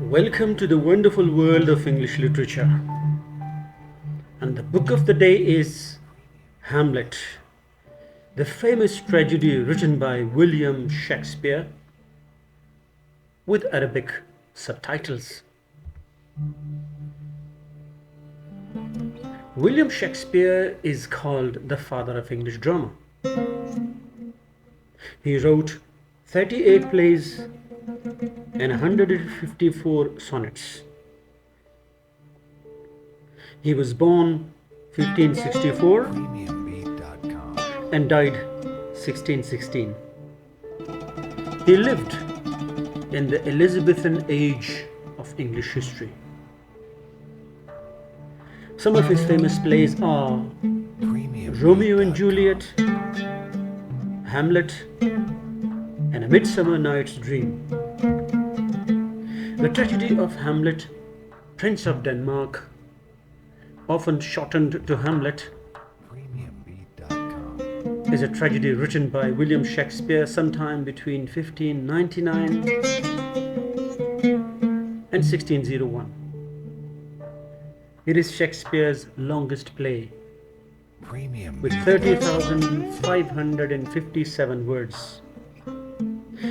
Welcome to the wonderful world of English literature. And the book of the day is Hamlet, the famous tragedy written by William Shakespeare with Arabic subtitles. William Shakespeare is called the father of English drama. He wrote 38 plays and 154 sonnets. He was born 1564 and died 1616. He lived in the Elizabethan age of English history. Some of his famous plays are Romeo and Juliet, Hamlet, and A Midsummer Night's Dream. The tragedy of Hamlet, Prince of Denmark, often shortened to Hamlet, is a tragedy written by William Shakespeare sometime between 1599 and 1601. It is Shakespeare's longest play, with 30,557 words.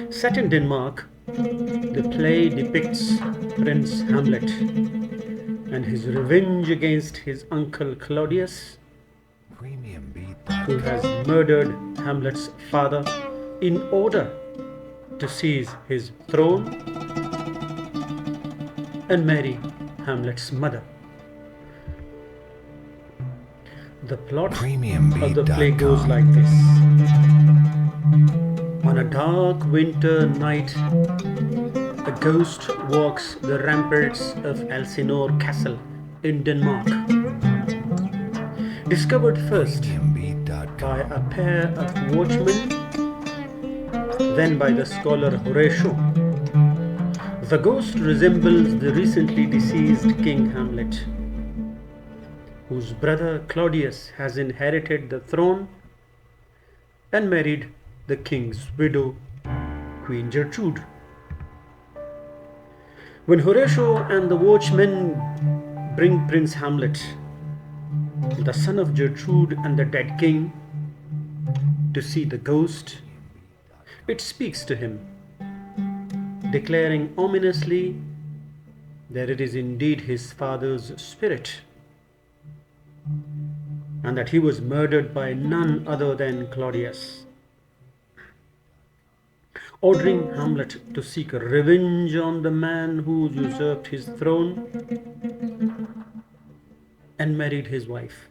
Set in Denmark, the play depicts Prince Hamlet and his revenge against his uncle Claudius, who has murdered Hamlet's father in order to seize his throne and marry Hamlet's mother. The plot of the play goes like this. On a dark winter night, a ghost walks the ramparts of Elsinore Castle in Denmark. Discovered first by a pair of watchmen, then by the scholar Horatio, the ghost resembles the recently deceased King Hamlet, whose brother Claudius has inherited the throne and married the king's widow, Queen Gertrude. When Horatio and the watchmen bring Prince Hamlet, the son of Gertrude and the dead king, to see the ghost, it speaks to him, declaring ominously that it is indeed his father's spirit, and that he was murdered by none other than Claudius, ordering Hamlet to seek revenge on the man who usurped his throne and married his wife.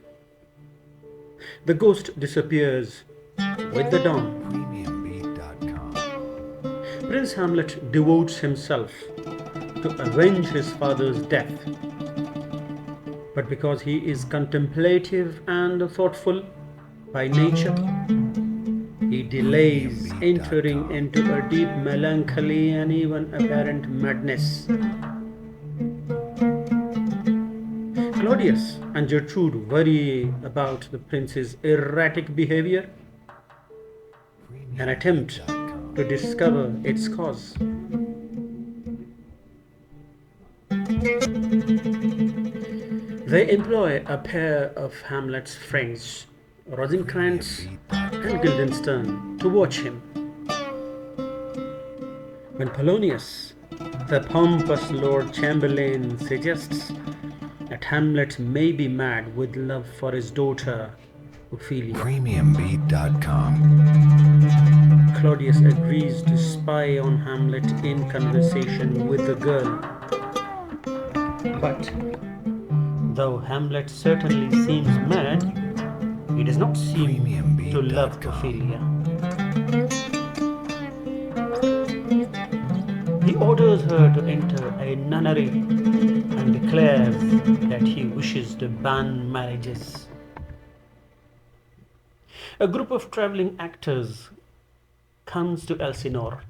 The ghost disappears with the dawn. Prince Hamlet devotes himself to avenge his father's death, but because he is contemplative and thoughtful by nature, he delays entering into a deep melancholy and even apparent madness. Claudius and Gertrude worry about the prince's erratic behavior and attempt to discover its cause. They employ a pair of Hamlet's friends, Rosencrantz and Guildenstern, to watch him. When Polonius, the pompous Lord Chamberlain, suggests that Hamlet may be mad with love for his daughter, Ophelia, Claudius agrees to spy on Hamlet in conversation with the girl. But though Hamlet certainly seems mad, he does not seem to love Ophelia. He orders her to enter a nunnery and declares that he wishes to ban marriages. A group of traveling actors comes to Elsinore,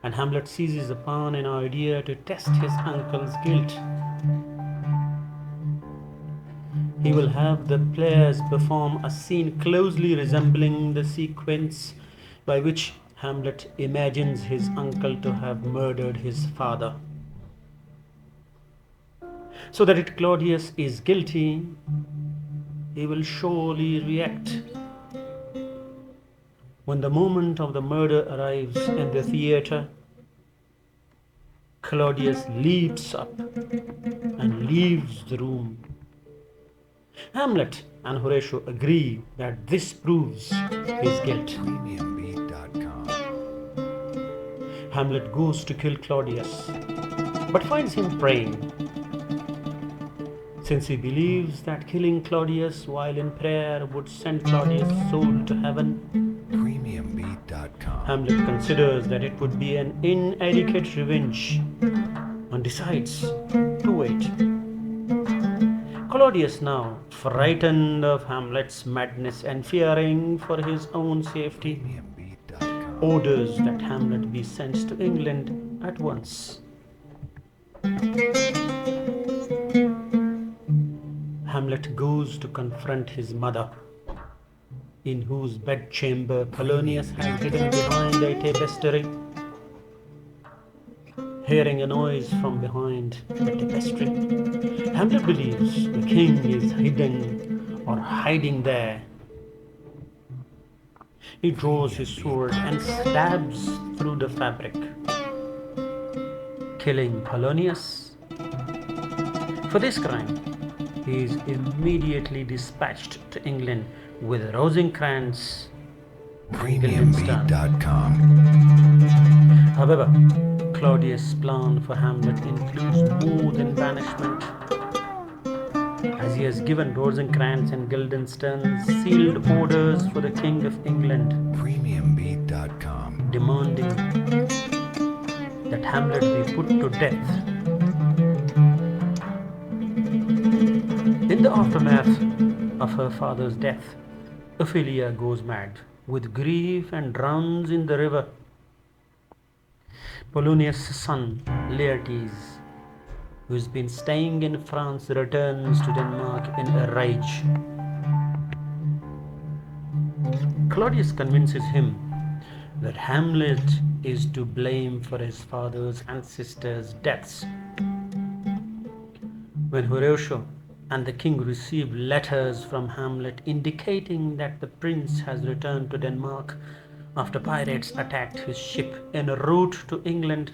and Hamlet seizes upon an idea to test his uncle's guilt. He will have the players perform a scene closely resembling the sequence by which Hamlet imagines his uncle to have murdered his father, so that if Claudius is guilty, he will surely react. When the moment of the murder arrives in the theatre, Claudius leaps up and leaves the room. Hamlet and Horatio agree that this proves his guilt. Hamlet goes to kill Claudius, but finds him praying. Since he believes that killing Claudius while in prayer would send Claudius' soul to heaven, Hamlet considers that it would be an inadequate revenge and decides to wait. Claudius, now frightened of Hamlet's madness and fearing for his own safety, orders that Hamlet be sent to England at once. Hamlet goes to confront his mother, in whose bedchamber Polonius has hidden behind a tapestry. Hearing a noise from behind the tapestry, Hamlet believes the king is hidden or hiding there. He draws his sword and stabs through the fabric, killing Polonius. For this crime, he is immediately dispatched to England with Rosencrantz and Guildenstern. However, Claudius' plan for Hamlet includes more than banishment, as he has given Rosencrantz and Guildenstern sealed orders for the King of England, demanding that Hamlet be put to death. In the aftermath of her father's death, Ophelia goes mad with grief and drowns in the river. Polonius' son, Laertes, who has been staying in France, returns to Denmark in a rage. Claudius convinces him that Hamlet is to blame for his father's and sister's deaths. When Horatio and the king receive letters from Hamlet indicating that the prince has returned to Denmark after pirates attacked his ship en route to England,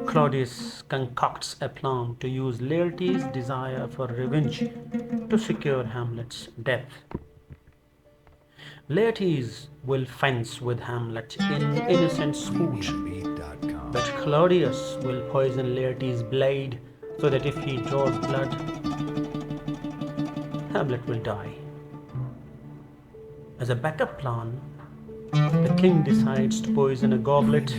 Claudius concocts a plan to use Laertes' desire for revenge to secure Hamlet's death. Laertes will fence with Hamlet in innocent sport, but Claudius will poison Laertes' blade so that if he draws blood, Hamlet will die. As a backup plan, the king decides to poison a goblet,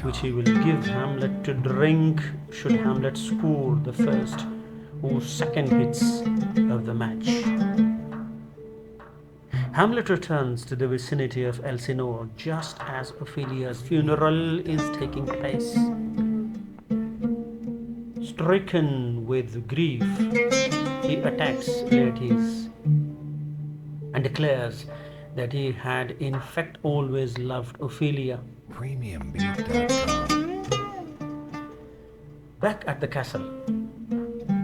which he will give Hamlet to drink should Hamlet score the first or second hits of the match. Hamlet returns to the vicinity of Elsinore just as Ophelia's funeral is taking place. Stricken with grief, he attacks Laertes and declares that he had in fact always loved Ophelia. Back at the castle,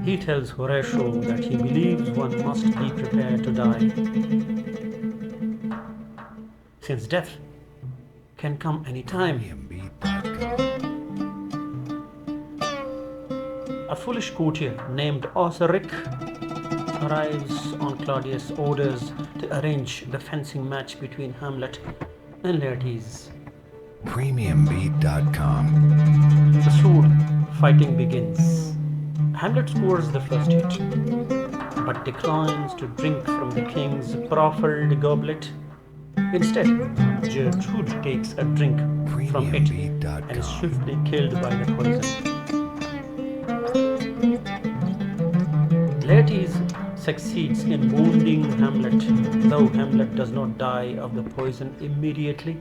he tells Horatio that he believes one must be prepared to die, since death can come any time. A foolish courtier named Osric arrives on Claudius' orders to arrange the fencing match between Hamlet and Laertes. The sword fighting begins. Hamlet scores the first hit, but declines to drink from the king's proffered goblet. Instead, Gertrude takes a drink from it and is swiftly killed by the poison. Laertes succeeds in wounding Hamlet, though Hamlet does not die of the poison immediately.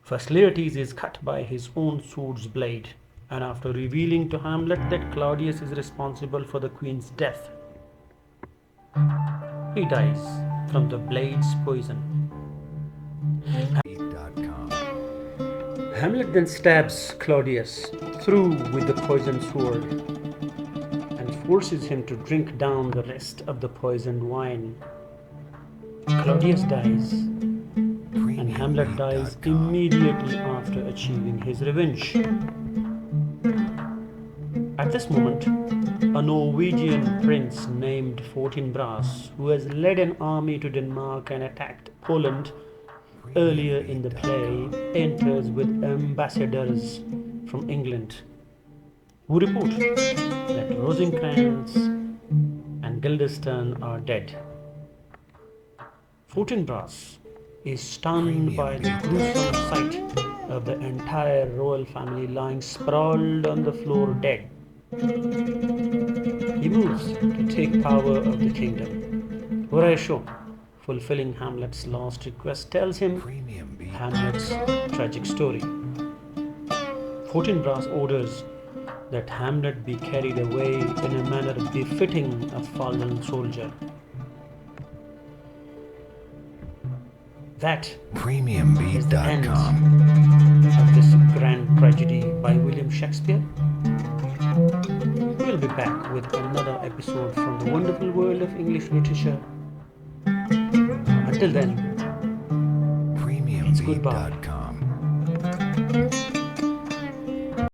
First, Laertes is cut by his own sword's blade, and after revealing to Hamlet that Claudius is responsible for the queen's death, he dies from the blade's poison. Hamlet then stabs Claudius through with the poisoned sword and forces him to drink down the rest of the poisoned wine. Claudius dies, and Hamlet dies immediately after achieving his revenge. At this moment, a Norwegian prince named Fortinbras, who has led an army to Denmark and attacked Poland earlier in the play, enters with ambassadors from England, who report that Rosencrantz and Guildenstern are dead. Fortinbras is stunned by the gruesome sight of the entire royal family lying sprawled on the floor dead. He moves to take power of the kingdom. Horatio, fulfilling Hamlet's last request, tells him Hamlet's tragic story. Fortinbras orders that Hamlet be carried away in a manner befitting a fallen soldier. That is the end of this grand tragedy by William Shakespeare. We'll be back with another episode from the wonderful world of English literature. Until then, it's goodbye.